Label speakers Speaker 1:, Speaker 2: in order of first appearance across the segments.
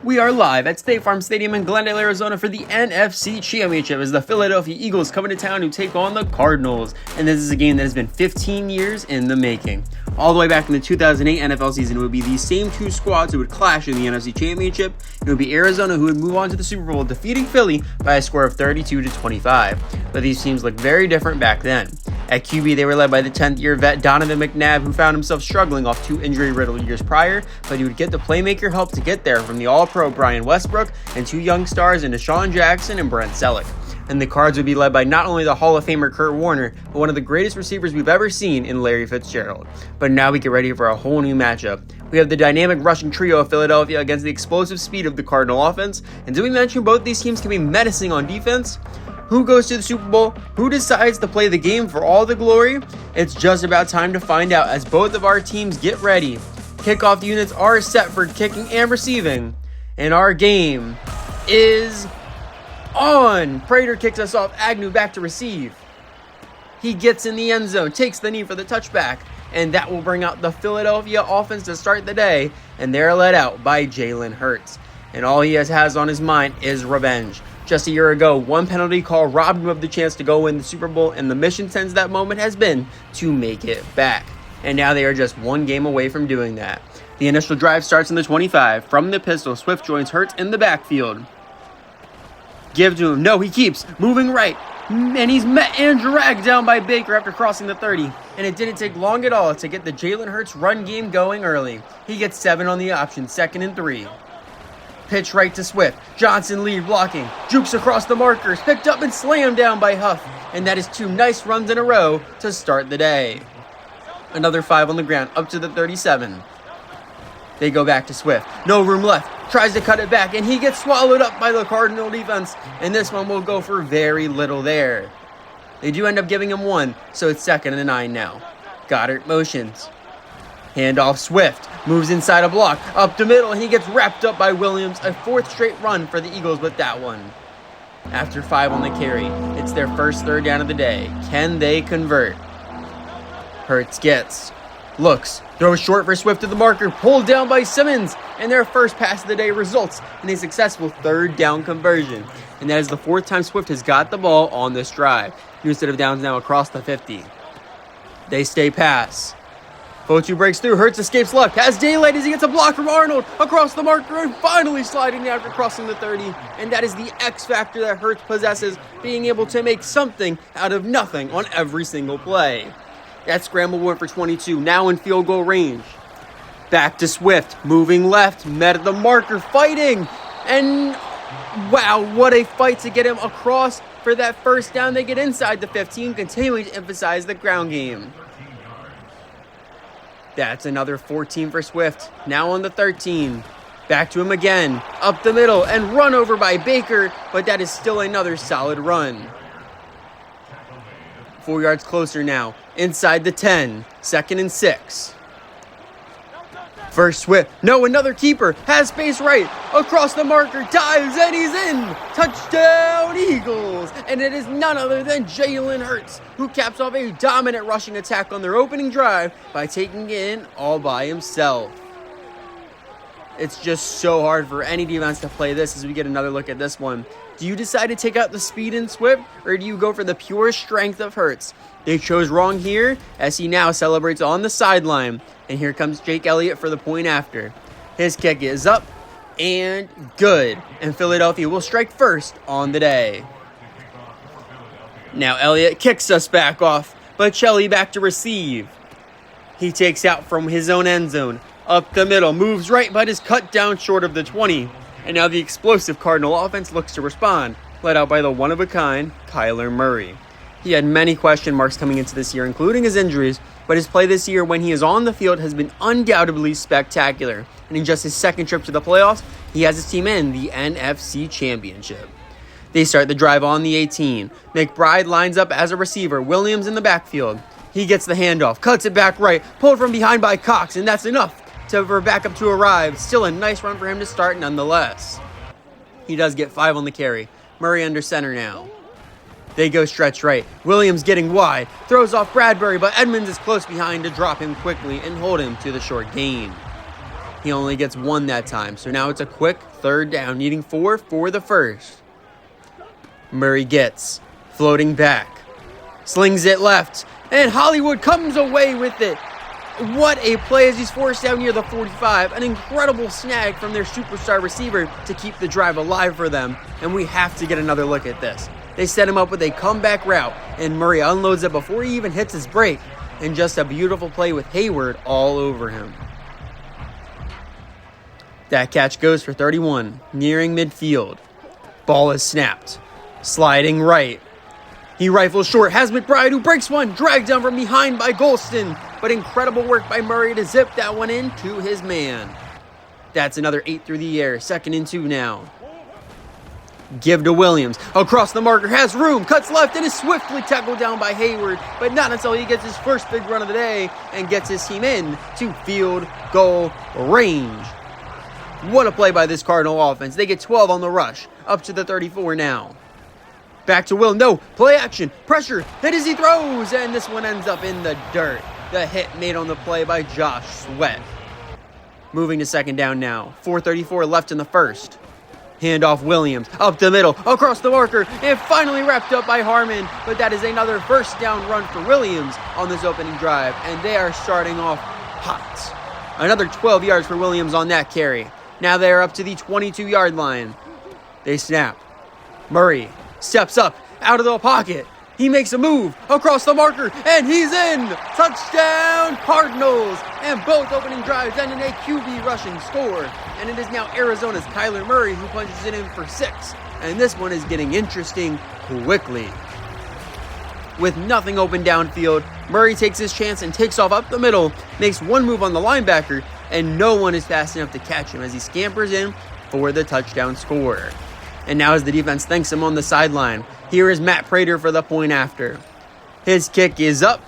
Speaker 1: We are live at State Farm Stadium in Glendale, Arizona for the NFC Championship as the Philadelphia Eagles come into town to take on the Cardinals. And this is a game that has been 15 years in the making. All the way back in the 2008 NFL season, it would be these same two squads who would clash in the NFC Championship. It would be Arizona who would move on to the Super Bowl, defeating Philly by a score of 32-25. But these teams looked very different back then. At QB, they were led by the 10th-year vet Donovan McNabb, who found himself struggling off 2 injury-riddled years prior, but he would get the playmaker help to get there from the All-Pro Brian Westbrook and 2 young stars in Deshaun Jackson and Brent Selleck. And the Cards would be led by not only the Hall of Famer Kurt Warner, but one of the greatest receivers we've ever seen in Larry Fitzgerald. But now we get ready for a whole new matchup. We have the dynamic rushing trio of Philadelphia against the explosive speed of the Cardinal offense. And did we mention both these teams can be menacing on defense? Who goes to the Super Bowl? Who decides to play the game for all the glory? It's just about time to find out as both of our teams get ready. Kickoff units are set for kicking and receiving. And our game is on. Prater kicks us off. Agnew back to receive. He gets in the end zone, takes the knee for the touchback. And that will bring out the Philadelphia offense to start the day. And they're led out by Jalen Hurts. And all he has on his mind is revenge. Just a year ago, one penalty call robbed him of the chance to go win the Super Bowl, and the mission since that moment has been to make it back. And now they are just one game away from doing that. The initial drive starts in the 25. From the pistol, Swift joins Hurts in the backfield. Give to him. No, he keeps moving right. And he's met and dragged down by Baker after crossing the 30. And it didn't take long at all to get the Jalen Hurts run game going early. He gets 7 on the option, 2nd and 3. Pitch right to Swift. Johnson lead blocking. Jukes across the markers. Picked up and slammed down by Huff. And that is 2 nice runs in a row to start the day. Another 5 on the ground up to the 37. They go back to Swift. No room left. Tries to cut it back. And he gets swallowed up by the Cardinal defense. And this one will go for very little there. They do end up giving him 1. So it's 2nd and 9 now. Goddard motions. Handoff Swift, moves inside a block, up the middle, and he gets wrapped up by Williams. A 4th straight run for the Eagles with that one. After 5 on the carry, it's their first 3rd down of the day. Can they convert? Hurts gets, looks, throws short for Swift to the marker, pulled down by Simmons, and their first pass of the day results in a successful 3rd down conversion. And that is the 4th time Swift has got the ball on this drive. New set of downs now across the 50. They stay pass. Fotu breaks through, Hurts escapes left, has daylight as he gets a block from Arnold across the marker and finally sliding after crossing the 30. And that is the X factor that Hurts possesses, being able to make something out of nothing on every single play. That scramble went for 22, now in field goal range. Back to Swift, moving left, met at the marker, fighting. And wow, what a fight to get him across for that 1st down. They get inside the 15, continuing to emphasize the ground game. That's another 14 for Swift, now on the 13. Back to him again, up the middle, and run over by Baker, but that is still another solid run. 4 yards closer now, inside the 10, 2nd and 6. First Swift, no, another keeper, has space right, across the marker, dives, and he's in! Touchdown Eagles! And it is none other than Jalen Hurts, who caps off a dominant rushing attack on their opening drive by taking it in all by himself. It's just so hard for any defense to play this as we get another look at this one. Do you decide to take out the speed in Swift, or do you go for the pure strength of Hurts? They chose wrong here, as he now celebrates on the sideline. And here comes Jake Elliott for the point after. His kick is up and good. And Philadelphia will strike first on the day. Now Elliott kicks us back off, but Shelley back to receive. He takes out from his own end zone. Up the middle, moves right, but is cut down short of the 20. And now the explosive Cardinal offense looks to respond, led out by the one-of-a-kind Kyler Murray. He had many question marks coming into this year, including his injuries, but his play this year when he is on the field has been undoubtedly spectacular. And in just his 2nd trip to the playoffs, he has his team in the NFC Championship. They start the drive on the 18. McBride lines up as a receiver, Williams in the backfield. He gets the handoff, cuts it back right, pulled from behind by Cox, and that's enough for backup to arrive. Still a nice run for him to start nonetheless. He does get 5 on the carry. Murray under center now. They go stretch right. Williams getting wide. Throws off Bradbury, but Edmonds is close behind to drop him quickly and hold him to the short gain. He only gets 1 that time, so now it's a quick 3rd down, needing 4 for the first. Murray gets, floating back, slings it left, and Hollywood comes away with it. What a play as he's forced down near the 45. An incredible snag from their superstar receiver to keep the drive alive for them, and we have to get another look at this. They set him up with a comeback route, and Murray unloads it before he even hits his break, and just a beautiful play with Hayward all over him. That catch goes for 31, nearing midfield. Ball is snapped. Sliding right. He rifles short, has McBride who breaks one, dragged down from behind by Golston. But incredible work by Murray to zip that one in to his man. That's another 8 through the air, 2nd and 2 now. Give to Williams. Across the marker, has room, cuts left, and is swiftly tackled down by Hayward. But not until he gets his first big run of the day and gets his team in to field goal range. What a play by this Cardinal offense. They get 12 on the rush, up to the 34 now. Back to Will, no, play action, pressure, hit as he throws, and this one ends up in the dirt. The hit made on the play by Josh Sweat. Moving to 2nd down now, 4:34 left in the first. Handoff Williams, up the middle, across the marker, and finally wrapped up by Harmon, but that is another 1st down run for Williams on this opening drive, and they are starting off hot. Another 12 yards for Williams on that carry. Now they are up to the 22-yard line. They snap. Murray steps up, out of the pocket. He makes a move across the marker, and he's in! Touchdown, Cardinals! And both opening drives end in a QB rushing score. And it is now Arizona's Kyler Murray who punches it in for 6. And this one is getting interesting quickly. With nothing open downfield, Murray takes his chance and takes off up the middle, makes one move on the linebacker, and no one is fast enough to catch him as he scampers in for the touchdown score. And now as the defense thanks him on the sideline, here is Matt Prater for the point after. His kick is up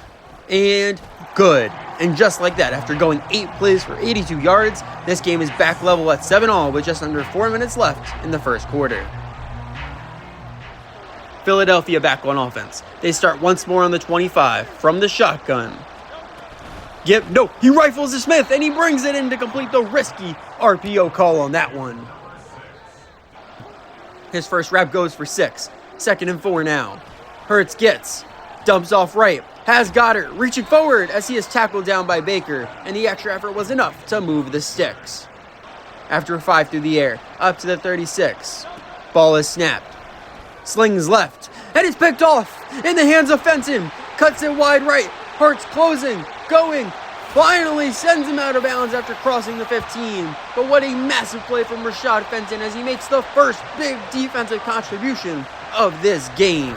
Speaker 1: and good. And just like that, after going 8 plays for 82 yards, this game is back level at 7-all with just under 4 minutes left in the first quarter. Philadelphia back on offense. They start once more on the 25 from the shotgun. He rifles to Smith and he brings it in to complete the risky RPO call on that one. His first rep goes for 6. 2nd and 4 now. Hurts gets, dumps off right, has Goddard reaching forward as he is tackled down by Baker, and the extra effort was enough to move the sticks. After a 5 through the air, up to the 36. Ball is snapped. Slings left, and it's picked off in the hands of Fenton. Cuts it wide right. Hurts closing, going, finally sends him out of bounds after crossing the 15. But what a massive play from Rashad Fenton as he makes the first big defensive contribution of this game.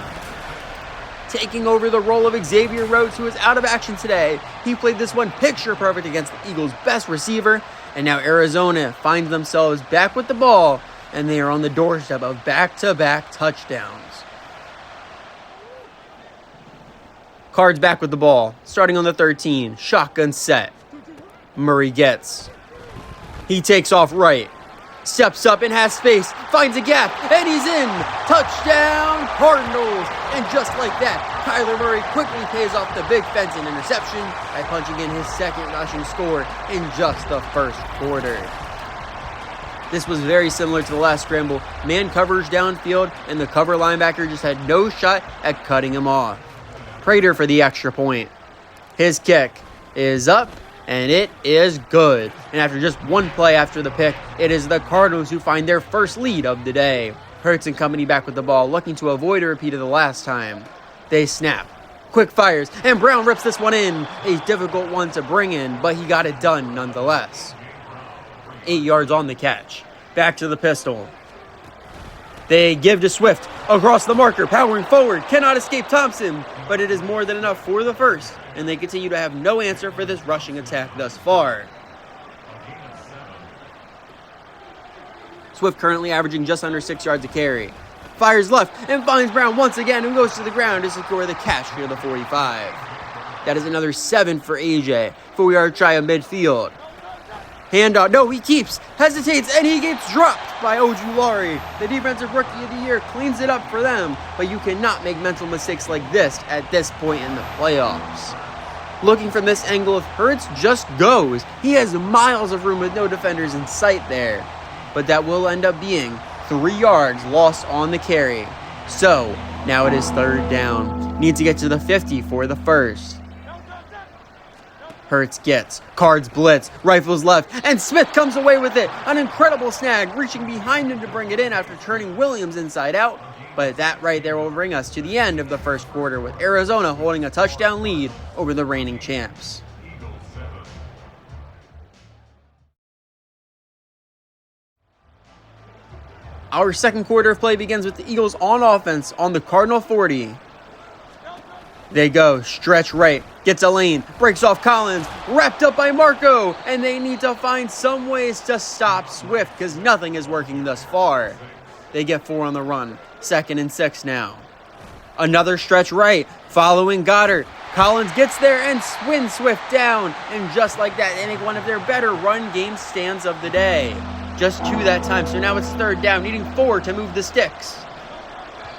Speaker 1: Taking over the role of Xavier Rhodes, who is out of action today. He played this one picture perfect against the Eagles' best receiver, and now Arizona finds themselves back with the ball, and they are on the doorstep of back-to-back touchdowns. Cards back with the ball, starting on the 13, shotgun set. Murray gets. He takes off right, steps up and has space, finds a gap, and he's in! Touchdown, Cardinals! And just like that, Kyler Murray quickly pays off the big Fenton interception by punching in his 2nd rushing score in just the first quarter. This was very similar to the last scramble. Man coverage downfield, and the cover linebacker just had no shot at cutting him off. Prater for the extra point. His kick is up, and it is good. And after just one play after the pick, it is the Cardinals who find their first lead of the day. Hurts and company back with the ball, looking to avoid a repeat of the last time. They snap. Quick fires, and Brown rips this one in. A difficult one to bring in, but he got it done nonetheless. 8 yards on the catch. Back to the pistol. They give to Swift across the marker, powering forward, cannot escape Thompson, but it is more than enough for the first, and they continue to have no answer for this rushing attack thus far. Swift currently averaging just under 6 yards a carry. Fires left and finds Brown once again, who goes to the ground to secure the catch near the 45. That is another 7 for AJ, 4-yard try of midfield. Handoff, no, he keeps, hesitates, and he gets dropped by Ojulari. The defensive rookie of the year cleans it up for them, but you cannot make mental mistakes like this at this point in the playoffs. Looking from this angle, if Hurts just goes, he has miles of room with no defenders in sight there. But that will end up being 3 yards lost on the carry. So, now it is 3rd down. Need to get to the 50 for the first. Hurts gets, Cards blitz, rifles left, and Smith comes away with it. An incredible snag, reaching behind him to bring it in after turning Williams inside out. But that right there will bring us to the end of the first quarter, with Arizona holding a touchdown lead over the reigning champs. Our second quarter of play begins with the Eagles on offense on the Cardinal 40. They go, stretch right, gets a lane, breaks off Collins, wrapped up by Marco, and they need to find some ways to stop Swift because nothing is working thus far. They get 4 on the run, 2nd and 6 now. Another stretch right, following Goddard. Collins gets there and wins Swift down, and just like that, they make one of their better run game stands of the day. Just 2 that time, so now it's 3rd down, needing 4 to move the sticks.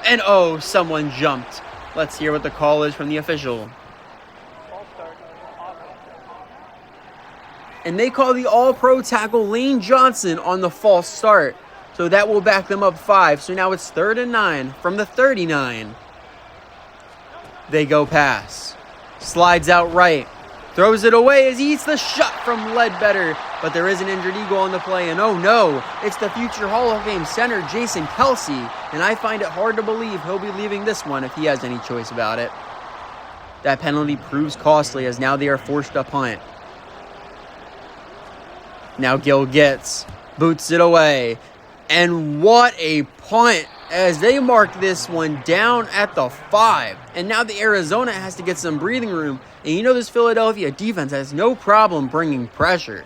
Speaker 1: And oh, someone jumped. Let's hear what the call is from the official. And they call the all-pro tackle Lane Johnson on the false start. So that will back them up 5. So now it's 3rd and 9 from the 39. They go pass. Slides out right. Throws it away as he eats the shot from Ledbetter. But there is an injured Eagle on the play. And oh no, it's the future Hall of Fame center Jason Kelsey. And I find it hard to believe he'll be leaving this one if he has any choice about it. That penalty proves costly as now they are forced to punt. Now Gill gets, boots it away. And what a punt as they mark this one down at the 5. And now the Arizona has to get some breathing room. And you know this Philadelphia defense has no problem bringing pressure.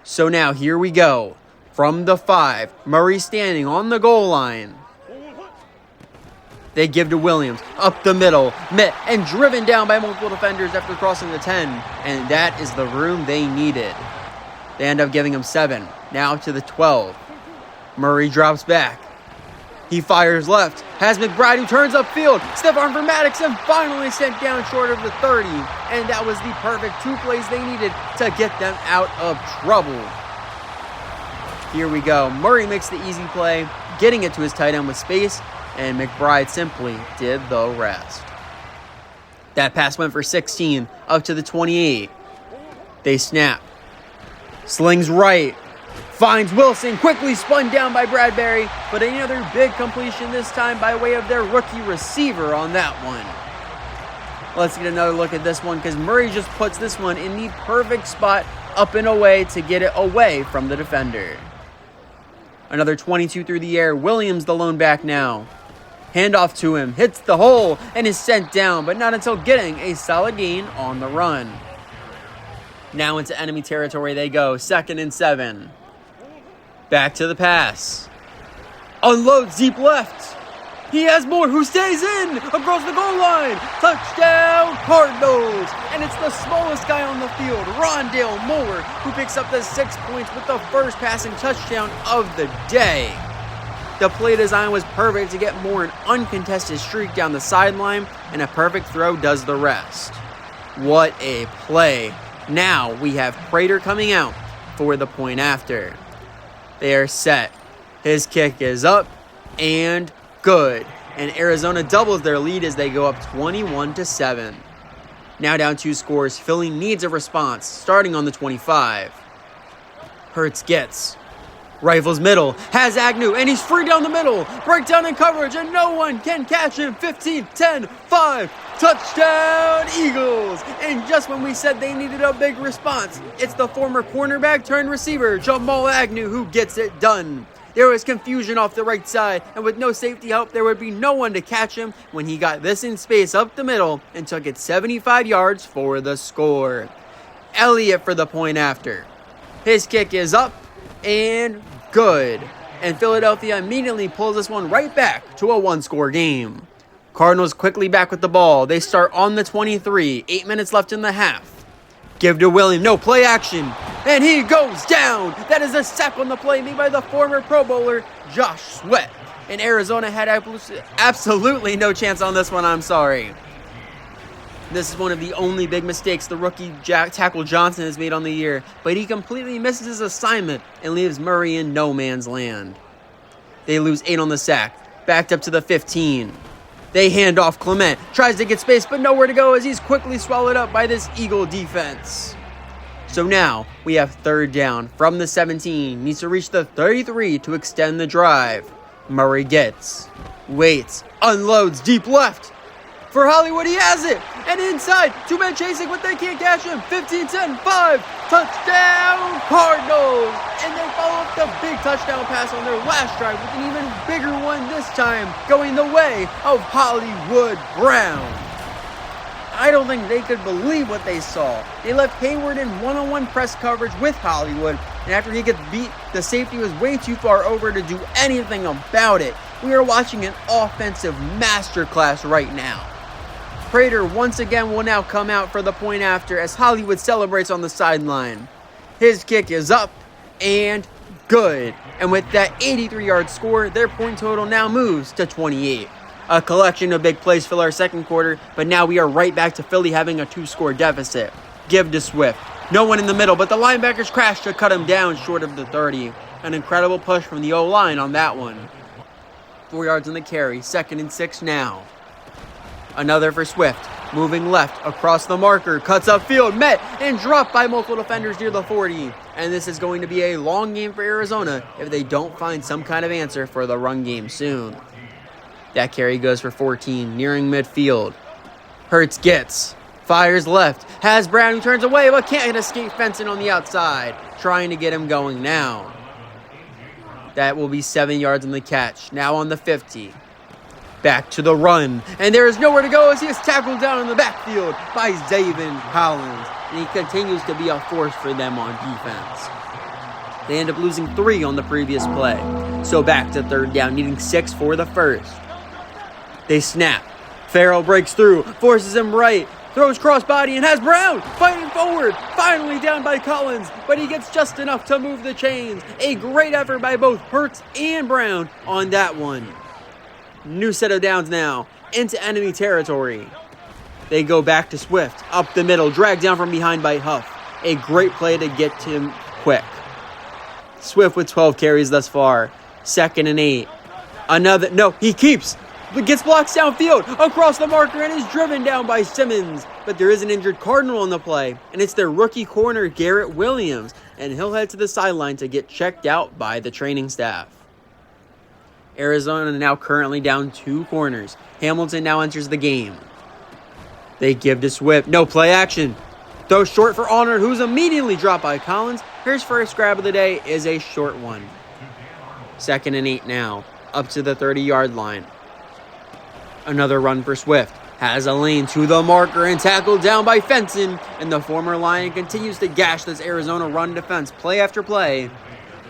Speaker 1: So now here we go. From the 5, Murray standing on the goal line. They give to Williams, up the middle, met and driven down by multiple defenders after crossing the 10. And that is the room they needed. They end up giving him 7. Now to the 12. Murray drops back. He fires left. Has McBride who turns upfield. Stiff arm for Maddox and finally sent down short of the 30. And that was the perfect 2 plays they needed to get them out of trouble. Here we go. Murray makes the easy play, getting it to his tight end with space, and McBride simply did the rest. That pass went for 16, up to the 28. They snap. Slings right. Finds Wilson, quickly spun down by Bradbury, but another big completion this time by way of their rookie receiver on that one. Let's get another look at this one because Murray just puts this one in the perfect spot up and away to get it away from the defender. Another 22 through the air. Williams the lone back now. Handoff to him, hits the hole, and is sent down, but not until getting a solid gain on the run. Now into enemy territory they go, 2nd and 7. Back to the pass. Unloads deep left. He has more, who stays in across the goal line. Touchdown, Cardinals. And it's the smallest guy on the field, Rondale Moore, who picks up the 6 points with the first passing touchdown of the day. The play design was perfect to get Moore an uncontested streak down the sideline, and a perfect throw does the rest. What a play. Now we have Prater coming out for the point after. They are set. His kick is up and good. And Arizona doubles their lead as they go up 21-7. Now down 2 scores. Philly needs a response, starting on the 25. Hurts gets. Rifles middle, has Agnew, and he's free down the middle. Breakdown in coverage, and no one can catch him. 15, 10, 5. Touchdown, Eagles! And just when we said they needed a big response, it's the former cornerback turned receiver, Jamal Agnew, who gets it done. There was confusion off the right side, and with no safety help, there would be no one to catch him when he got this in space up the middle and took it 75 yards for the score. Elliott for the point after. His kick is up and good. And Philadelphia immediately pulls this one right back to a 1-score game. Cardinals quickly back with the ball. They start on the 23. 8 minutes left in the half. Give to William. No, play action. And he goes down. That is a sack on the play made by the former Pro Bowler, Josh Sweat. And Arizona had absolutely no chance on this one, I'm sorry. This is one of the only big mistakes the rookie tackle Johnson has made on the year, but he completely misses his assignment and leaves Murray in no man's land. They lose 8 on the sack, backed up to the 15. They hand off Clement, tries to get space, but nowhere to go as he's quickly swallowed up by this Eagle defense. So now we have third down from the 17, needs to reach the 33 to extend the drive. Murray gets, waits, unloads deep left. For Hollywood, he has it, and inside, 2 men chasing, but they can't catch him. 15-10, 5, touchdown Cardinals! And they follow up the big touchdown pass on their last drive with an even bigger one this time, going the way of Hollywood Brown. I don't think they could believe what they saw. They left Hayward in one-on-one press coverage with Hollywood, and after he gets beat, the safety was way too far over to do anything about it. We are watching an offensive masterclass right now. Prater once again will now come out for the point after as Hollywood celebrates on the sideline. His kick is up and good. And with that 83-yard score, their point total now moves to 28. A collection of big plays fill our second quarter, but now we are right back to Philly having a 2-score deficit. Give to Swift. No one in the middle, but the linebackers crash to cut him down short of the 30. An incredible push from the O-line on that one. 4 yards on the carry, 2nd and 6 now. Another for Swift, moving left across the marker, cuts upfield, met and dropped by multiple defenders near the 40. And this is going to be a long game for Arizona if they don't find some kind of answer for the run game soon. That carry goes for 14, nearing midfield. Hurts gets, fires left, has Brown who turns away but can't escape fencing on the outside, trying to get him going now. That will be 7 yards on the catch, now on the 50. Back to the run, and there is nowhere to go as he is tackled down in the backfield by Zaven Collins, and he continues to be a force for them on defense. They end up losing 3 on the previous play, so back to third down, needing 6 for the first. They snap. Farrell breaks through, forces him right, throws crossbody, and has Brown fighting forward, finally down by Collins, but he gets just enough to move the chains. A great effort by both Hurts and Brown on that one. New set of downs now, into enemy territory. They go back to Swift, up the middle, dragged down from behind by Huff. A great play to get to him quick. Swift with 12 carries thus far, 2nd and 8. He keeps, but gets blocked downfield, across the marker, and is driven down by Simmons. But there is an injured Cardinal on the play, and it's their rookie corner, Garrett Williams, and he'll head to the sideline to get checked out by the training staff. Arizona now currently down 2 corners. Hamilton now enters the game. They give to Swift. No play action. Throw short for Honor, who's immediately dropped by Collins. His first grab of the day is a short one. 2nd and 8 now. Up to the 30-yard line. Another run for Swift. Has a lane to the marker and tackled down by Fenton. And the former Lion continues to gash this Arizona run defense play after play.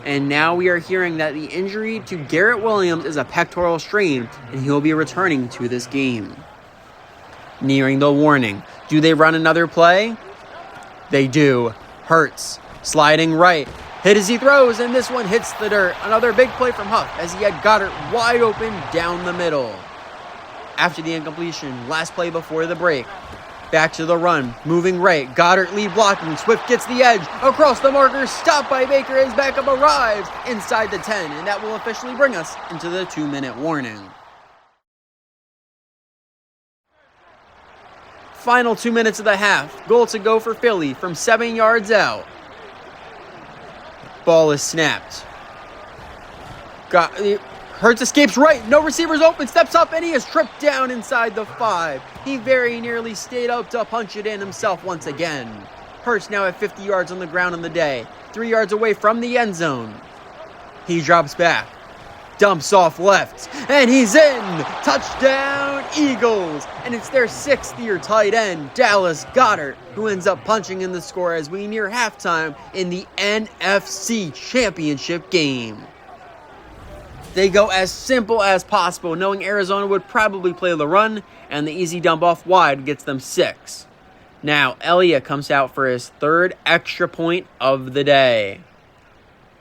Speaker 1: And now we are hearing that the injury to Garrett Williams is a pectoral strain, and he'll be returning to this game. Nearing the warning. Do they run another play? They do. Hurts, sliding right. Hit as he throws, and this one hits the dirt. Another big play from Huff as he had Goddard wide open down the middle. After the incompletion, last play before the break. Back to the run, moving right, Goddard lead blocking, Swift gets the edge, across the marker, stopped by Baker as backup arrives inside the 10, and that will officially bring us into the 2-minute warning. Final 2 minutes of the half, goal to go for Philly from 7 yards out. Ball is snapped. Hurts escapes right, no receivers open, steps up, and he is tripped down inside the 5. He very nearly stayed up to punch it in himself once again. Hurts now at 50 yards on the ground on the day, 3 yards away from the end zone. He drops back, dumps off left, and he's in! Touchdown Eagles! And it's their 6th-year tight end, Dallas Goedert, who ends up punching in the score as we near halftime in the NFC Championship game. They go as simple as possible, knowing Arizona would probably play the run, and the easy dump off wide gets them 6. Now, Elliott comes out for his 3rd extra point of the day.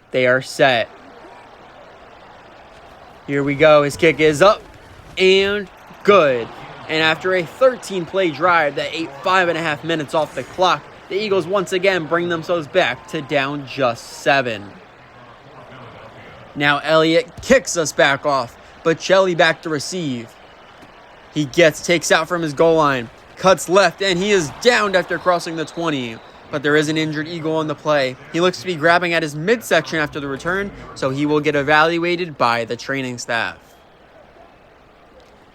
Speaker 1: They are set. Here we go. His kick is up and good. And after a 13-play drive that ate 5.5 minutes off the clock, the Eagles once again bring themselves back to down just 7. Now Elliott kicks us back off, but Shelley back to receive. He takes out from his goal line, cuts left, and he is downed after crossing the 20. But there is an injured Eagle on the play. He looks to be grabbing at his midsection after the return, so he will get evaluated by the training staff.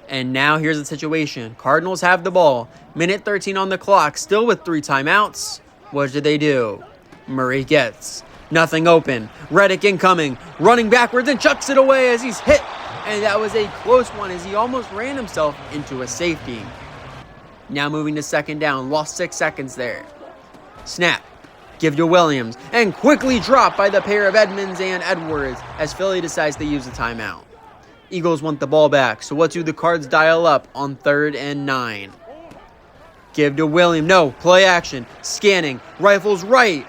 Speaker 1: And now here's the situation. Cardinals have the ball. Minute 13 on the clock, still with 3 timeouts. What do? Murray gets nothing open. Reddick incoming, running backwards and chucks it away as he's hit. And that was a close one as he almost ran himself into a safety. Now moving to second down, lost 6 seconds there. Snap, give to Williams, and quickly dropped by the pair of Edmonds and Edwards as Philly decides to use a timeout. Eagles want the ball back, so what do the Cards dial up on 3rd and 9? Give to Williams, no, play action, scanning, rifles right,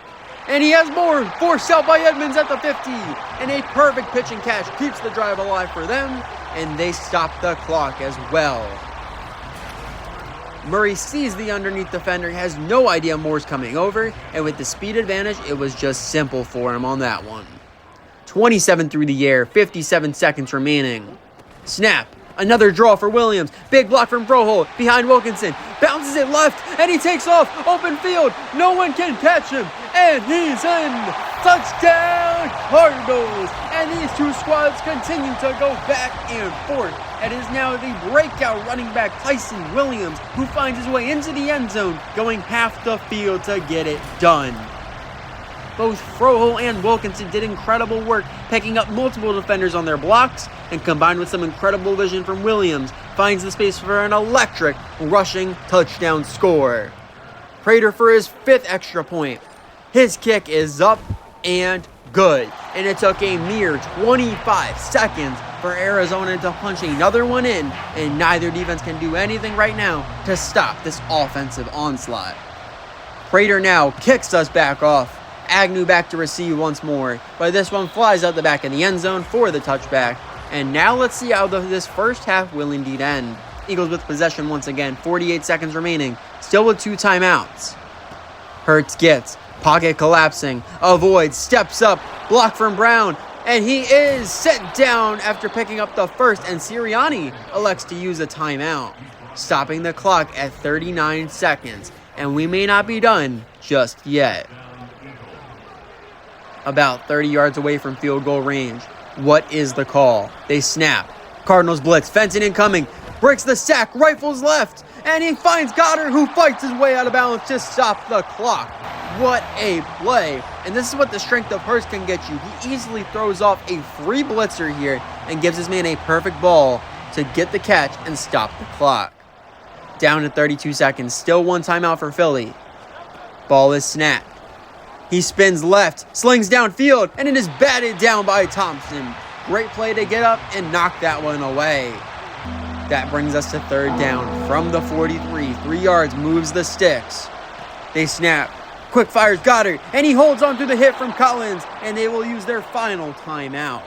Speaker 1: and he has more, forced out by Edmonds at the 50, and a perfect pitch and catch keeps the drive alive for them, and they stop the clock as well. Murray sees the underneath defender, has no idea Moore's coming over, and with the speed advantage, it was just simple for him on that one. 27 through the air, 57 seconds remaining. Snap, another draw for Williams, big block from Froholt, behind Wilkinson, bounces it left, and he takes off, open field, no one can catch him, and he's in! Touchdown Cardinals! And these two squads continue to go back and forth. It is now the breakout running back Tyson Williams who finds his way into the end zone, going half the field to get it done. Both Froholt and Wilkinson did incredible work picking up multiple defenders on their blocks, and combined with some incredible vision from Williams, finds the space for an electric rushing touchdown score. Prater for his 5th extra point. His kick is up and good, and it took a mere 25 seconds for Arizona to punch another one in, and neither defense can do anything right now to stop this offensive onslaught. Prater now kicks us back off. Agnew back to receive once more, but this one flies out the back of the end zone for the touchback. And now let's see how this first half will indeed end. Eagles with possession once again, 48 seconds remaining, still with 2 timeouts. Hurts gets, pocket collapsing, avoids, steps up, block from Brown, and he is set down after picking up the first, and Sirianni elects to use a timeout, stopping the clock at 39 seconds, and we may not be done just yet. About 30 yards away from field goal range. What is the call? They snap. Cardinals blitz. Fenton incoming. Breaks the sack. Rifles left. And he finds Goddard, who fights his way out of bounds to stop the clock. What a play. And this is what the strength of Hurst can get you. He easily throws off a free blitzer here and gives his man a perfect ball to get the catch and stop the clock. Down to 32 seconds. Still 1 timeout for Philly. Ball is snapped. He spins left, slings downfield, and it is batted down by Thompson. Great play to get up and knock that one away. That brings us to 3rd down from the 43. 3 yards, moves the sticks. They snap. Quick fires Goddard, and he holds on to the hit from Collins, and they will use their final timeout.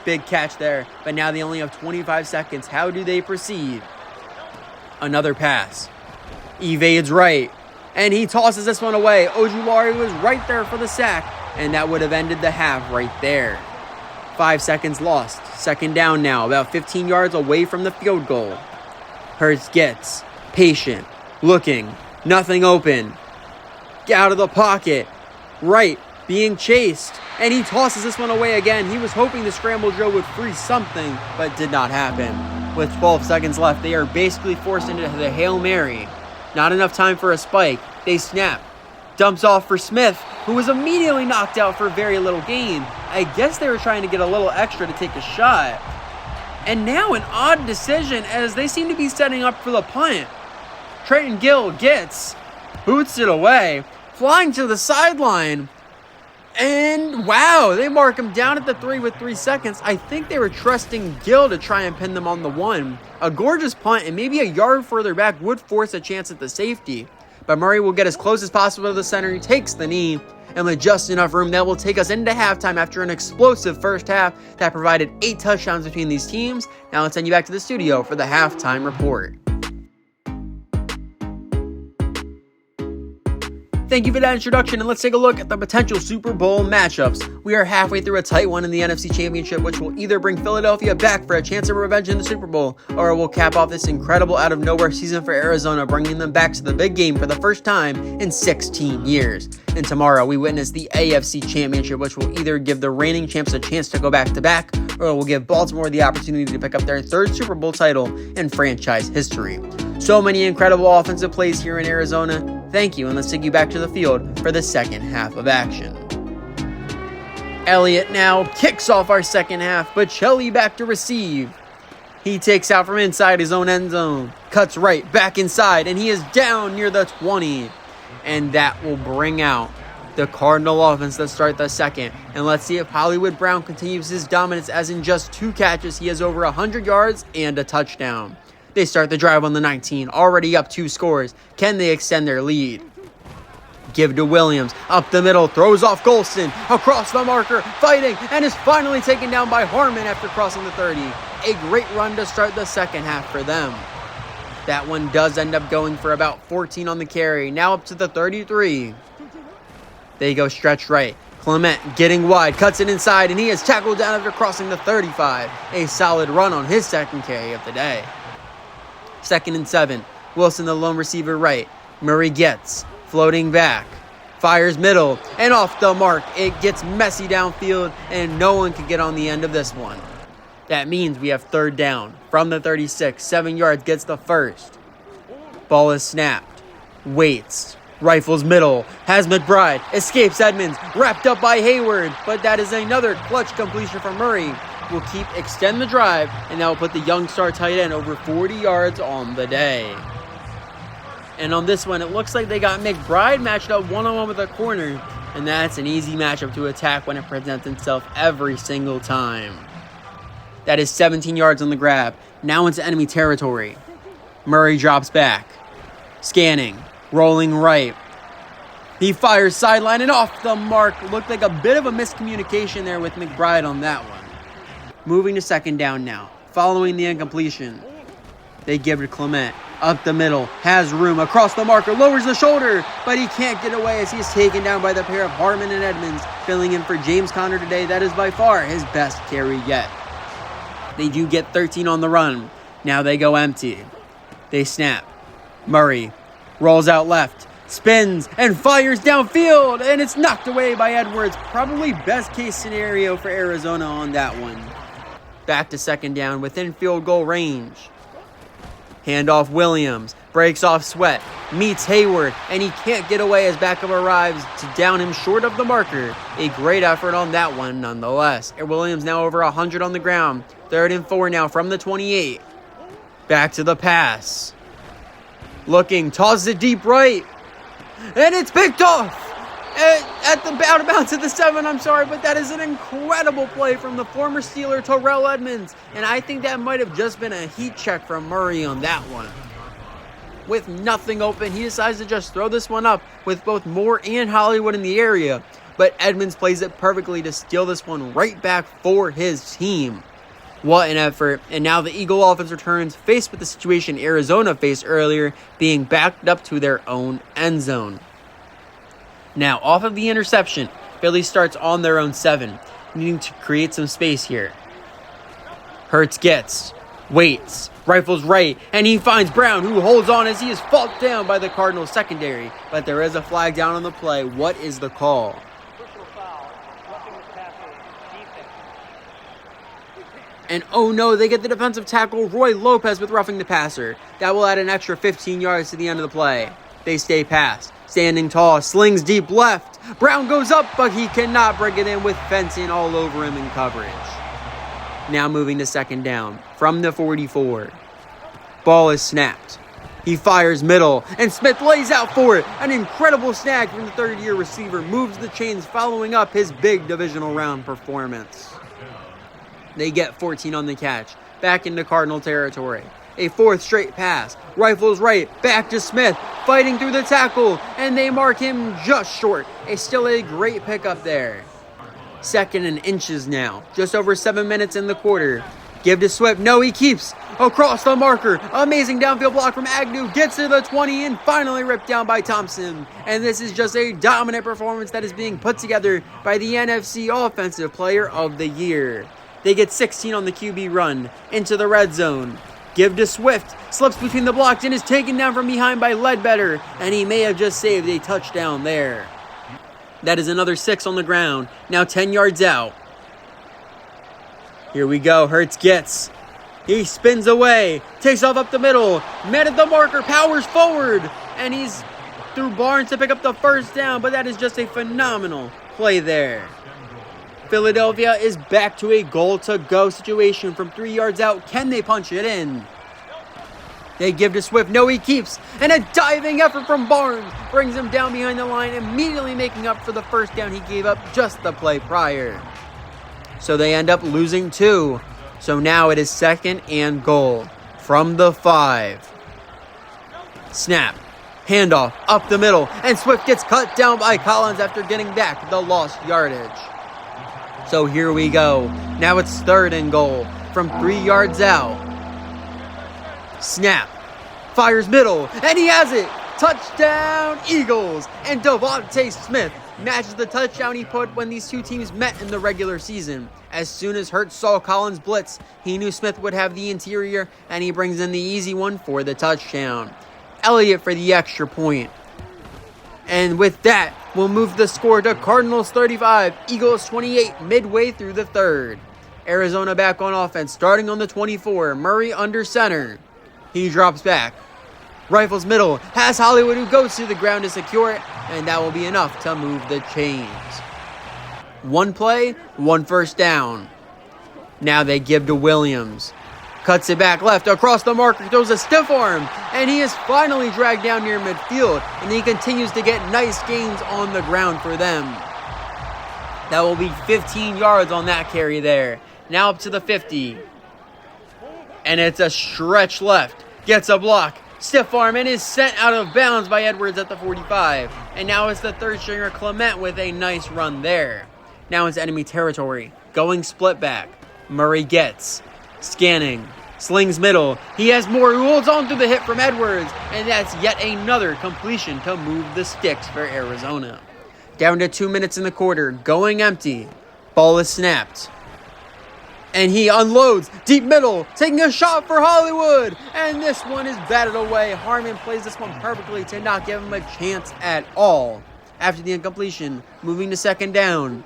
Speaker 1: Big catch there, but now they only have 25 seconds. How do they proceed? Another pass. Evades right. And he tosses this one away. Ojulari was right there for the sack, and that would have ended the half right there. 5 seconds lost. 2nd down now, about 15 yards away from the field goal. Hurts gets patient, looking, nothing open. Get out of the pocket. Right, being chased. And he tosses this one away again. He was hoping the scramble drill would freeze something, but did not happen. With 12 seconds left, they are basically forced into the Hail Mary. Not enough time for a spike. They snap. Dumps off for Smith, who was immediately knocked out for very little gain. I guess they were trying to get a little extra to take a shot. And now an odd decision as they seem to be setting up for the punt. Trenton Gill gets, boots it away, flying to the sideline. And wow, they mark him down at the 3 with 3 seconds. I think they were trusting Gill to try and pin them on the 1. A gorgeous punt, and maybe a yard further back would force a chance at the safety. But Murray will get as close as possible to the center. He takes the knee, and with just enough room, that will take us into halftime after an explosive first half that provided 8 touchdowns between these teams. Now let's send you back to the studio for the halftime report. Thank you for that introduction, and let's take a look at the potential Super Bowl matchups. We are halfway through a tight one in the NFC Championship, which will either bring Philadelphia back for a chance of revenge in the Super Bowl, or it will cap off this incredible out-of-nowhere season for Arizona, bringing them back to the big game for the first time in 16 years. And tomorrow, we witness the AFC Championship, which will either give the reigning champs a chance to go back-to-back, or it will give Baltimore the opportunity to pick up their third Super Bowl title in franchise history. So many incredible offensive plays here in Arizona. Thank you, and let's take you back to the field for the second half of action. Elliott now kicks off our second half, but Shelley back to receive. He takes out from inside his own end zone, cuts right, back inside, and he is down near the 20. And that will bring out the Cardinal offense to start the second. And let's see if Hollywood Brown continues his dominance, as in just 2 catches, he has over 100 yards and a touchdown. They start the drive on the 19, already up 2 scores. Can they extend their lead? Give to Williams, up the middle, throws off Golston, across the marker, fighting, and is finally taken down by Harmon after crossing the 30. A great run to start the second half for them. That one does end up going for about 14 on the carry, now up to the 33. They go stretch right. Clement getting wide, cuts it inside, and he is tackled down after crossing the 35. A solid run on his second carry of the day. 2nd and 7. Wilson, the lone receiver right. Murray gets, floating back, fires middle, and off the mark. It gets messy downfield, and no one can get on the end of this one. That means we have 3rd down. From the 36, 7 yards, gets the first. Ball is snapped. Waits. Rifles middle. Has McBride. Escapes Edmonds. Wrapped up by Hayward. But that is another clutch completion from Murray. Will extend the drive, and that will put the young star tight end over 40 yards on the day. And on this one, it looks like they got McBride matched up one-on-one with a corner, and that's an easy matchup to attack when it presents itself every single time. That is 17 yards on the grab. Now into enemy territory. Murray drops back. Scanning. Rolling right. He fires sideline and off the mark. Looked like a bit of a miscommunication there with McBride on that one. Moving to 2nd down now. Following the incompletion. They give to Clement. Up the middle. Has room. Across the marker. Lowers the shoulder. But he can't get away as he's taken down by the pair of Harmon and Edmonds. Filling in for James Conner today. That is by far his best carry yet. They do get 13 on the run. Now they go empty. They snap. Murray rolls out left. Spins and fires downfield. And it's knocked away by Edwards. Probably best case scenario for Arizona on that one. Back to 2nd down within field goal range. Handoff Williams. Breaks off Sweat. Meets Hayward. And he can't get away as backup arrives to down him short of the marker. A great effort on that one nonetheless. Williams now over 100 on the ground. 3rd and 4 now from the 28. Back to the pass. Looking. Tosses it deep right. And it's picked off. At the out of bounds at the 7, but that is an incredible play from the former Steeler Terrell Edmonds, and I think that might have just been a heat check from Murray on that one. With nothing open, he decides to just throw this one up with both Moore and Hollywood in the area, but Edmonds plays it perfectly to steal this one right back for his team. What an effort, and now the Eagle offense returns, faced with the situation Arizona faced earlier, being backed up to their own end zone. Now, off of the interception, Philly starts on their own 7, needing to create some space here. Hurts gets, waits, rifles right, and he finds Brown, who holds on as he is fought down by the Cardinals secondary. But there is a flag down on the play. What is the call? And oh no, they get the defensive tackle Roy Lopez with roughing the passer. That will add an extra 15 yards to the end of the play. They stay past. Standing tall, slings deep left. Brown goes up, but he cannot break it in with fencing all over him in coverage. Now moving to 2nd down from the 44. Ball is snapped. He fires middle, and Smith lays out for it. An incredible snag from the 3rd-year receiver moves the chains, following up his big divisional round performance. They get 14 on the catch. Back into Cardinal territory. A 4th straight pass. Rifles right. Back to Smith. Fighting through the tackle. And they mark him just short. Still a great pickup there. 2nd and inches now. Just over 7 minutes in the quarter. Give to Swift. No, he keeps. Across the marker. Amazing downfield block from Agnew. Gets to the 20 and finally ripped down by Thompson. And this is just a dominant performance that is being put together by the NFC Offensive Player of the Year. They get 16 on the QB run into the red zone. Give to Swift. Slips between the blocks and is taken down from behind by Ledbetter. And he may have just saved a touchdown there. That is another 6 on the ground. Now 10 yards out. Here we go. Hurts gets. He spins away. Takes off up the middle. Met at the marker. Powers forward. And he's through Barnes to pick up the first down. But that is just a phenomenal play there. Philadelphia is back to a goal-to-go situation from 3 yards out. Can they punch it in? They give to Swift. No, he keeps. And a diving effort from Barnes brings him down behind the line, immediately making up for the first down he gave up just the play prior. So they end up losing 2. So now it is 2nd and goal from the 5. Snap. Handoff up the middle. And Swift gets cut down by Collins after getting back the lost yardage. So here we go. Now it's 3rd and goal from 3 yards out. Snap. Fires middle. And he has it. Touchdown Eagles. And Devontae Smith matches the touchdown he put when these two teams met in the regular season. As soon as Hurts saw Collins blitz, he knew Smith would have the interior, and he brings in the easy one for the touchdown. Elliott for the extra point. And with that, we'll move the score to Cardinals 35, Eagles 28 midway through the 3rd. Arizona back on offense, starting on the 24. Murray under center. He drops back. Rifles middle. Has Hollywood, who goes to the ground to secure it, and that will be enough to move the chains. 1 play, 1 first down. Now they give to Williams. Cuts it back left across the marker, throws a stiff arm, and he is finally dragged down near midfield, and he continues to get nice gains on the ground for them. That will be 15 yards on that carry there. Now up to the 50. And it's a stretch left. Gets a block. Stiff arm and is sent out of bounds by Edwards at the 45. And now it's the 3rd stringer Clement with a nice run there. Now it's enemy territory. Going split back. Murray gets. Scanning. Slings middle. He has more, who holds on to the hit from Edwards. And that's yet another completion to move the sticks for Arizona. Down to 2 minutes in the quarter. Going empty. Ball is snapped. And he unloads deep middle, taking a shot for Hollywood. And this one is batted away. Harmon plays this one perfectly to not give him a chance at all. After the incompletion, moving to 2nd down.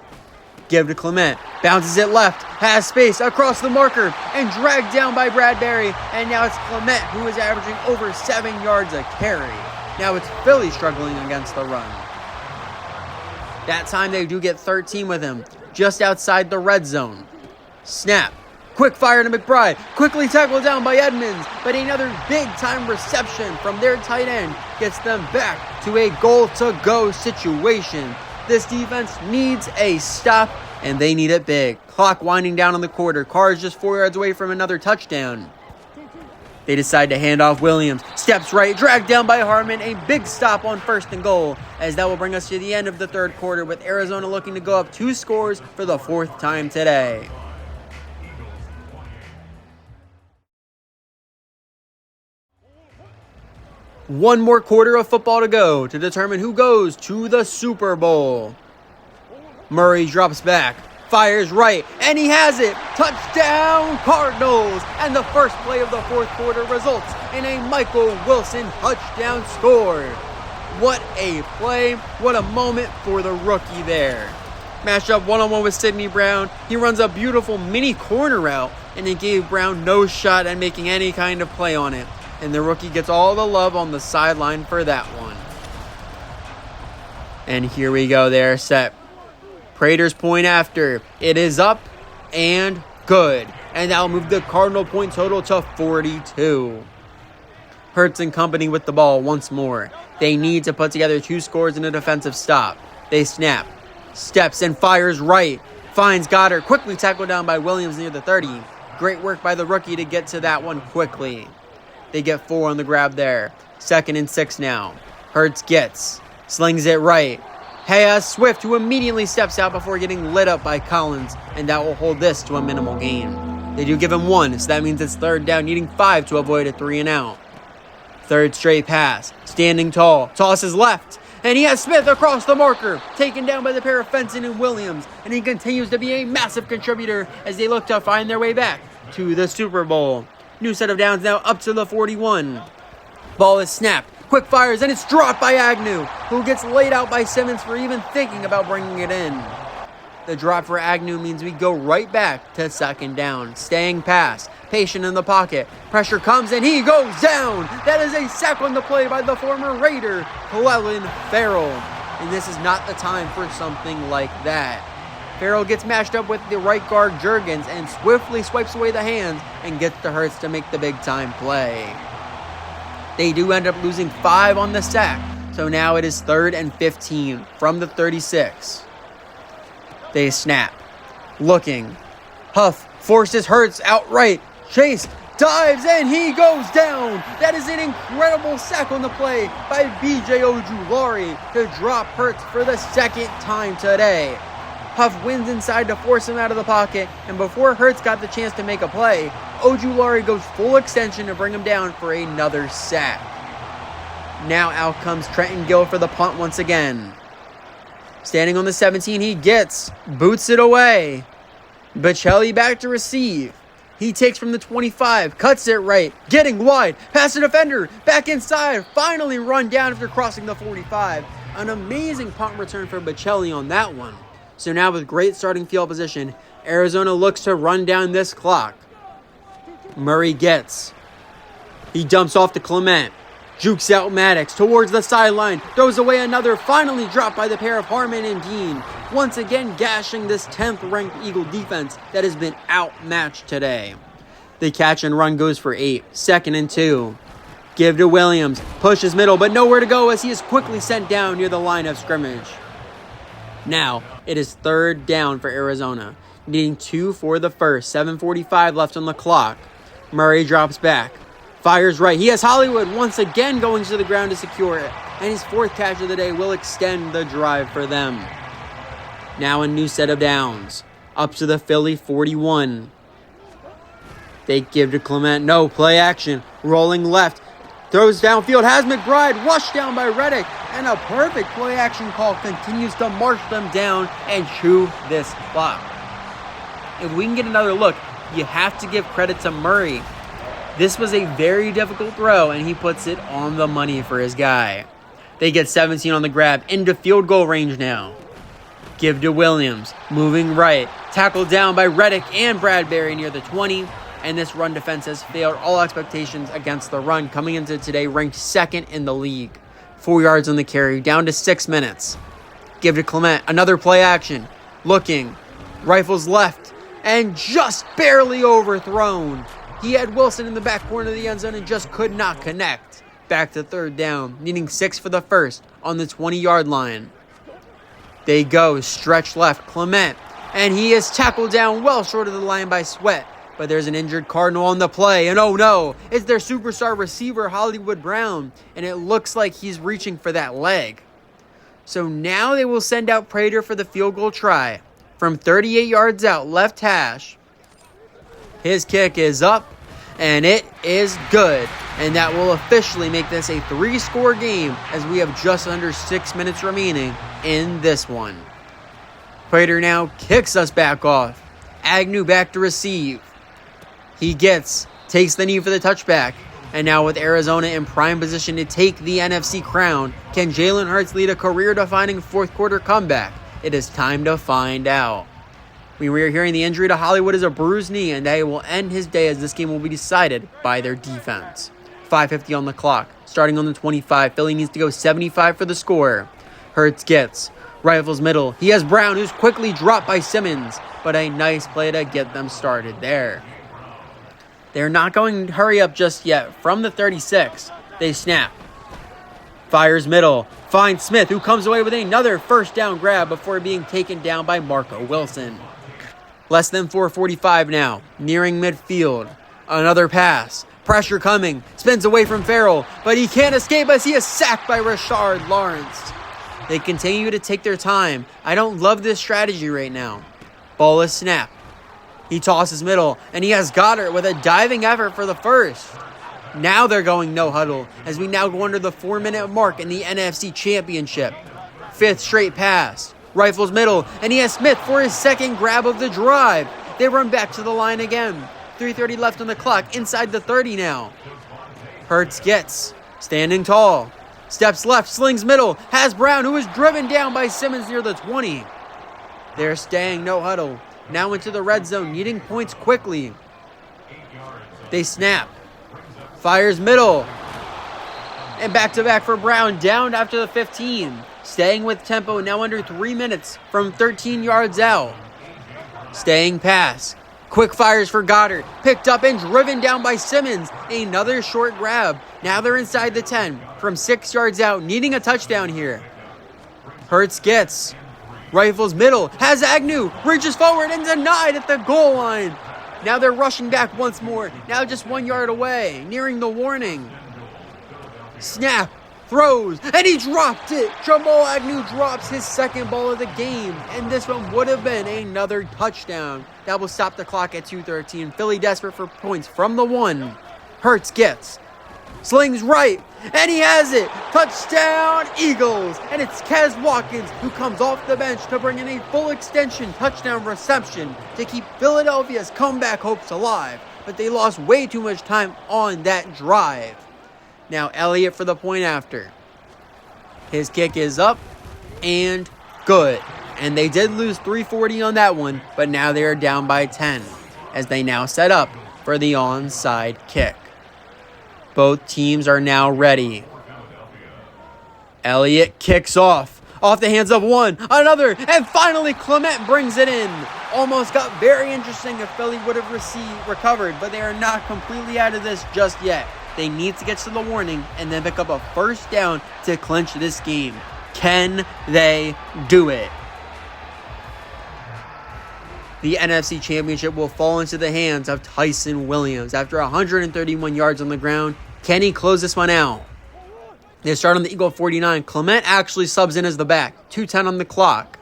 Speaker 1: Give to Clement. Bounces it left. Has space across the marker. And dragged down by Bradbury. And now it's Clement, who is averaging over 7 yards a carry. Now it's Philly struggling against the run. That time they do get 13 with him. Just outside the red zone. Snap. Quick fire to McBride. Quickly tackled down by Edmonds. But another big-time reception from their tight end gets them back to a goal-to-go situation. This defense needs a stop, and they need it big. Clock winding down on the quarter. Carr's just 4 yards away from another touchdown. They decide to hand off Williams. Steps right, dragged down by Harmon. A big stop on 1st and goal, as that will bring us to the end of the 3rd quarter, with Arizona looking to go up 2 scores for the 4th time today. One more quarter of football to go to determine who goes to the Super Bowl. Murray drops back, fires right, and he has it. Touchdown Cardinals! And the first play of the 4th quarter results in a Michael Wilson touchdown score. What a play, what a moment for the rookie there. Matched up one-on-one with Sidney Brown. He runs a beautiful mini corner route, and it gave Brown no shot at making any kind of play on it. And the rookie gets all the love on the sideline for that one. And here we go. They're set. Prater's point after. It is up and good. And that'll move the Cardinal point total to 42. Hurts and company with the ball once more. They need to put together 2 scores and a defensive stop. They snap. Steps and fires right. Finds Goddard. Quickly tackled down by Williams near the 30. Great work by the rookie to get to that one quickly. They get 4 on the grab there. 2nd and 6 now. Hurts gets. Slings it right. Has Swift, who immediately steps out before getting lit up by Collins. And that will hold this to a minimal gain. They do give him 1, so that means it's third down, needing 5 to avoid a 3 and out. Third straight pass, standing tall, tosses left, and he has Smith across the marker, taken down by the pair of Fenton and Williams, and he continues to be a massive contributor as they look to find their way back to the Super Bowl. New set of downs now up to the 41. Ball is snapped, quick fires, and it's dropped by Agnew, who gets laid out by Simmons for even thinking about bringing it in. The drop for Agnew means we go right back to second down. Staying pass, patient in the pocket. Pressure comes and he goes down. That is a sack on the play by the former Raider, Clelin Ferrell. And this is not the time for something like that. Ferrell gets matched up with the right guard Juergens and swiftly swipes away the hands and gets to Hurts to make the big time play. They do end up losing 5 on the sack. So now it is 3rd and 15 from the 36. They snap. Looking. Huff forces Hurts outright. Chase dives and he goes down. That is an incredible sack on the play by B.J. Ojulari to drop Hurts for the second time today. Huff wins inside to force him out of the pocket, and before Hurts got the chance to make a play, Ojulari goes full extension to bring him down for another sack. Now out comes Trenton Gill for the punt once again. Standing on the 17, he boots it away. Bocelli back to receive. He takes from the 25, cuts it right, getting wide, past the defender, back inside, finally run down after crossing the 45. An amazing punt return for Bocelli on that one. So now with great starting field position, Arizona looks to run down this clock. Murray he dumps off to Clement. Jukes out Maddox towards the sideline, throws away another, finally dropped by the pair of Harmon and Dean, once again gashing this 10th ranked Eagle defense that has been outmatched today. The catch and run goes for 8, 2nd and 2. Give to Williams, pushes middle, but nowhere to go as he is quickly sent down near the line of scrimmage. Now, it is 3rd down for Arizona, needing 2 for the first, 7:45 left on the clock. Murray drops back. Fires right. He has Hollywood once again going to the ground to secure it. And his 4th catch of the day will extend the drive for them. Now a new set of downs. Up to the Philly 41. They give to Clement. No, play action. Rolling left. Throws downfield. Has McBride rushed down by Reddick. And a perfect play action call continues to march them down and chew this clock. If we can get another look, you have to give credit to Murray. This was a very difficult throw, and he puts it on the money for his guy. They get 17 on the grab, into field goal range now. Give to Williams, moving right. Tackled down by Reddick and Bradbury near the 20, and this run defense has failed all expectations against the run, coming into today ranked 2nd in the league. 4 yards on the carry, down to 6 minutes. Give to Clement, another play action. Looking, rifles left, and just barely overthrown. He had Wilson in the back corner of the end zone and just could not connect. Back to 3rd down, needing 6 for the first on the 20-yard line. They go, stretch left, Clement, and he is tackled down well short of the line by Sweat. But there's an injured Cardinal on the play, and oh no, it's their superstar receiver, Hollywood Brown, and it looks like he's reaching for that leg. So now they will send out Prater for the field goal try. From 38 yards out, left hash. His kick is up, and it is good. And that will officially make this a 3-score game as we have just under 6 minutes remaining in this one. Prater now kicks us back off. Agnew back to receive. He takes the knee for the touchback. And now with Arizona in prime position to take the NFC crown, can Jalen Hurts lead a career-defining 4th-quarter comeback? It is time to find out. We were hearing the injury to Hollywood is a bruised knee, and they will end his day as this game will be decided by their defense. 5:50 on the clock. Starting on the 25, Philly needs to go 75 for the score. Hurts rifles middle. He has Brown, who's quickly dropped by Simmons, but a nice play to get them started there. They're not going to hurry up just yet. From the 36, they snap. Fires middle. Finds Smith, who comes away with another 1st down grab before being taken down by Marco Wilson. Less than 4:45 now. Nearing midfield. Another pass. Pressure coming. Spins away from Ferrell, but he can't escape as he is sacked by Rashard Lawrence. They continue to take their time. I don't love this strategy right now. Ball is snapped. He tosses middle, and he has Goddard with a diving effort for the first. Now they're going no huddle as we now go under the 4-minute mark in the NFC Championship. 5th straight pass. Rifles middle, and he has Smith for his second grab of the drive. They run back to the line again. 3:30 left on the clock, inside the 30 now. Hurts gets, standing tall. Steps left, slings middle, has Brown, who is driven down by Simmons near the 20. They're staying no huddle. Now into the red zone, needing points quickly. They snap. Fires middle. And back-to-back for Brown, down after the 15. Staying with tempo, now under 3 minutes from 13 yards out. Staying pass. Quick fires for Goddard. Picked up and driven down by Simmons. Another short grab. Now they're inside the 10 from 6 yards out, needing a touchdown here. Hurts gets. Rifles middle. Has Agnew. Reaches forward and denied at the goal line. Now they're rushing back once more. Now just 1 yard away. Nearing the warning. Snap. Throws. And he dropped it. Jamal Agnew drops his second ball of the game. And this one would have been another touchdown. That will stop the clock at 2:13. Philly desperate for points from the 1. Hurts gets. Slings right. And he has it. Touchdown Eagles. And it's Kez Watkins who comes off the bench to bring in a full extension touchdown reception to keep Philadelphia's comeback hopes alive. But they lost way too much time on that drive. Now Elliott for the point after. His kick is up and good. And they did lose 3:40 on that one, but now they are down by 10 as they now set up for the onside kick. Both teams are now ready. Elliott kicks off the hands of one, another, and finally Clement brings it in. Almost got very interesting if Philly would have recovered, but they are not completely out of this just yet. They need to get to the warning and then pick up a first down to clinch this game. Can they do it? The NFC Championship will fall into the hands of Tyson Williams. After 131 yards on the ground, can he close this one out? They start on the Eagle 49. Clement actually subs in as the back. 2:10 on the clock.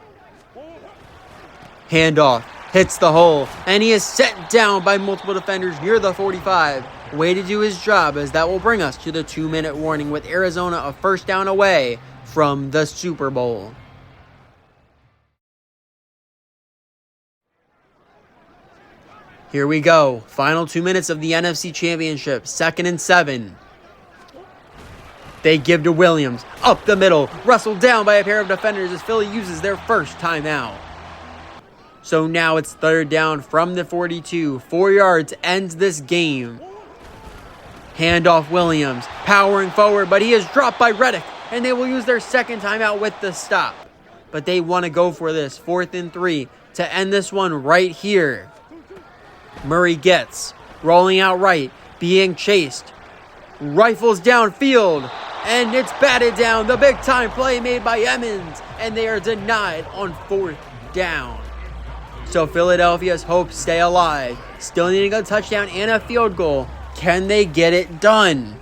Speaker 1: Handoff. Hits the hole. And he is set down by multiple defenders near the 45. Way to do his job, as that will bring us to the 2-minute warning with Arizona a first down away from the Super Bowl. Here we go. Final 2 minutes of the NFC Championship. 2nd and 7. They give to Williams. Up the middle. Wrestled down by a pair of defenders as Philly uses their first timeout. So now it's 3rd down from the 42. 4 yards ends this game. Handoff Williams. Powering forward, but he is dropped by Reddick. And they will use their second timeout with the stop. But they want to go for this. 4th and 3 to end this one right here. Murray gets, rolling out right, being chased, rifles downfield, and it's batted down. The big time play made by Emmons, and they are denied on 4th down. So Philadelphia's hopes stay alive, still needing a touchdown and a field goal. Can they get it done?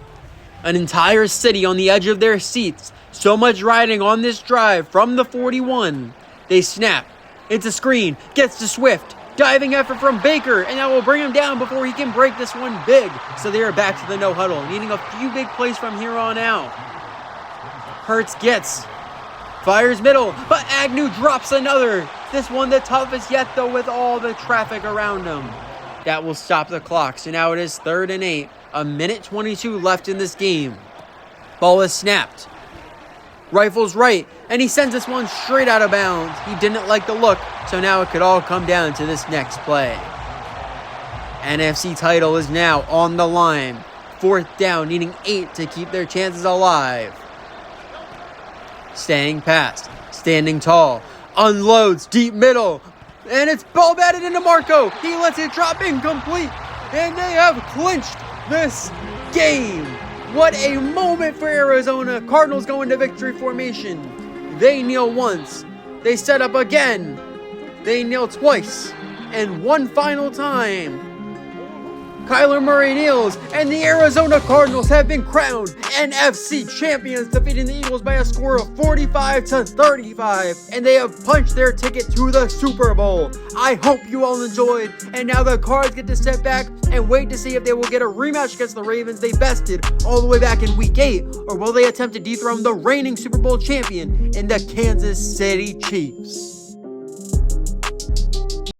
Speaker 1: An entire city on the edge of their seats, so much riding on this drive from the 41. They snap, it's a screen, gets to Swift. Diving effort from Baker, and that will bring him down before he can break this one big. So they are back to the no huddle, needing a few big plays from here on out. Hurts gets, fires middle, but Agnew drops another. This one the toughest yet, though, with all the traffic around him. That will stop the clock. So now it is 3rd and 8. 1:22 left in this game. Ball is snapped. Rifles right, and he sends this one straight out of bounds. He didn't like the look, so now it could all come down to this next play. NFC title is now on the line. 4th down, needing 8 to keep their chances alive. Staying past, standing tall, unloads deep middle, and it's ball batted into Marco. He lets it drop incomplete, and they have clinched this game. What a moment for Arizona. Cardinals go into victory formation. They kneel once. They set up again. They kneel twice. And one final time. Kyler Murray kneels, and the Arizona Cardinals have been crowned NFC Champions, defeating the Eagles by a score of 45-35, and they have punched their ticket to the Super Bowl. I hope you all enjoyed, and now the Cards get to step back and wait to see if they will get a rematch against the Ravens they bested all the way back in Week 8, or will they attempt to dethrone the reigning Super Bowl champion in the Kansas City Chiefs.